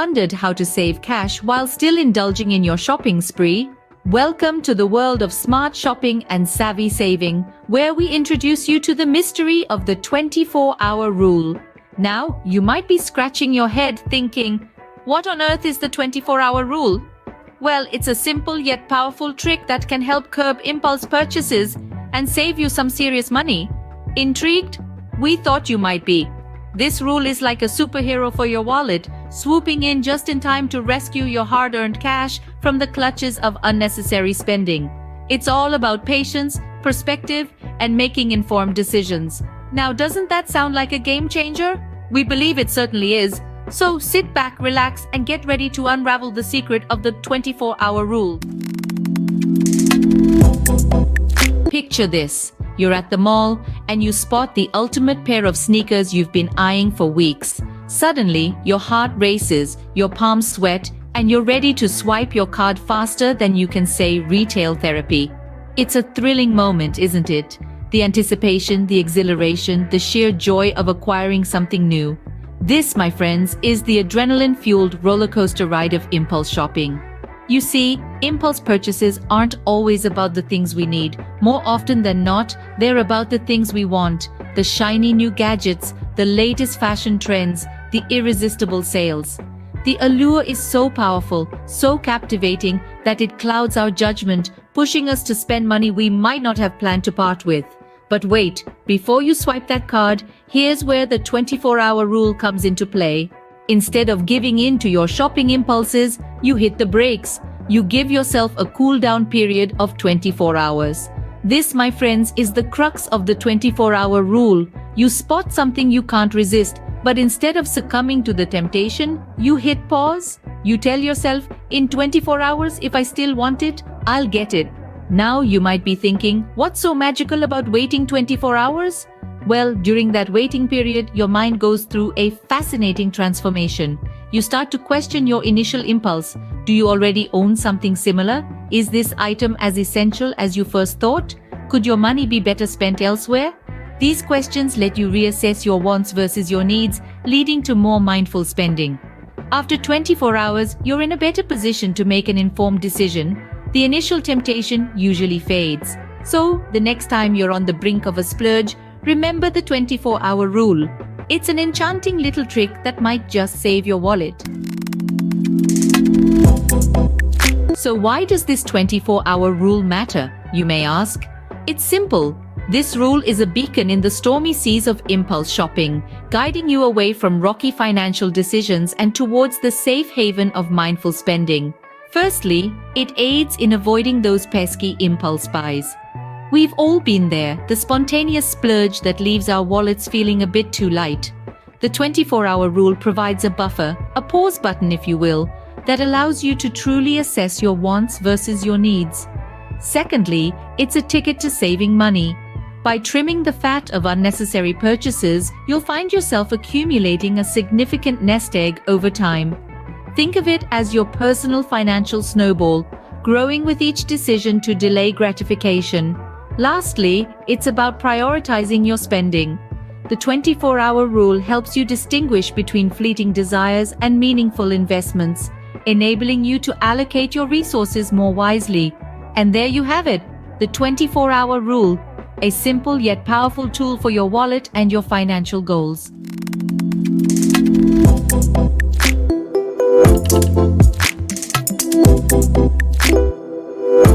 wondered how to save cash while still indulging in your shopping spree? Welcome to the world of smart shopping and savvy saving, where we introduce you to the mystery of the 24-hour rule. Now, you might be scratching your head thinking, what on earth is the 24-hour rule? Well, it's a simple yet powerful trick that can help curb impulse purchases and save you some serious money. Intrigued? We thought you might be. This rule is like a superhero for your wallet, swooping in just in time to rescue your hard-earned cash from the clutches of unnecessary spending. It's all about patience, perspective, and making informed decisions. Now, doesn't that sound like a game changer? We believe it certainly is. So sit back, relax, and get ready to unravel the secret of the 24-hour rule. Picture this. You're at the mall and you spot the ultimate pair of sneakers you've been eyeing for weeks. Suddenly, your heart races, your palms sweat, and you're ready to swipe your card faster than you can say retail therapy. It's a thrilling moment, isn't it? The anticipation, the exhilaration, the sheer joy of acquiring something new. This, my friends, is the adrenaline-fueled roller coaster ride of impulse shopping. You see, impulse purchases aren't always about the things we need. More often than not, they're about the things we want. The shiny new gadgets, the latest fashion trends, the irresistible sales. The allure is so powerful, so captivating, that it clouds our judgment, pushing us to spend money we might not have planned to part with. But wait, before you swipe that card, here's where the 24-hour rule comes into play. Instead of giving in to your shopping impulses, you hit the brakes. You give yourself a cool-down period of 24 hours. This, my friends, is the crux of the 24-hour rule. You spot something you can't resist, but instead of succumbing to the temptation, you hit pause. You tell yourself, in 24 hours, if I still want it, I'll get it. Now you might be thinking, what's so magical about waiting 24 hours? Well, during that waiting period, your mind goes through a fascinating transformation. You start to question your initial impulse. Do you already own something similar? Is this item as essential as you first thought? Could your money be better spent elsewhere? These questions let you reassess your wants versus your needs, leading to more mindful spending. After 24 hours, you're in a better position to make an informed decision. The initial temptation usually fades. So, the next time you're on the brink of a splurge, remember the 24-hour rule. It's an enchanting little trick that might just save your wallet. So why does this 24-hour rule matter, you may ask? It's simple. This rule is a beacon in the stormy seas of impulse shopping, guiding you away from rocky financial decisions and towards the safe haven of mindful spending. Firstly, it aids in avoiding those pesky impulse buys. We've all been there, the spontaneous splurge that leaves our wallets feeling a bit too light. The 24-hour rule provides a buffer, a pause button if you will, that allows you to truly assess your wants versus your needs. Secondly, it's a ticket to saving money. By trimming the fat of unnecessary purchases, you'll find yourself accumulating a significant nest egg over time. Think of it as your personal financial snowball, growing with each decision to delay gratification. Lastly, it's about prioritizing your spending. The 24-hour rule helps you distinguish between fleeting desires and meaningful investments, enabling you to allocate your resources more wisely. And there you have it, the 24-hour rule, a simple yet powerful tool for your wallet and your financial goals.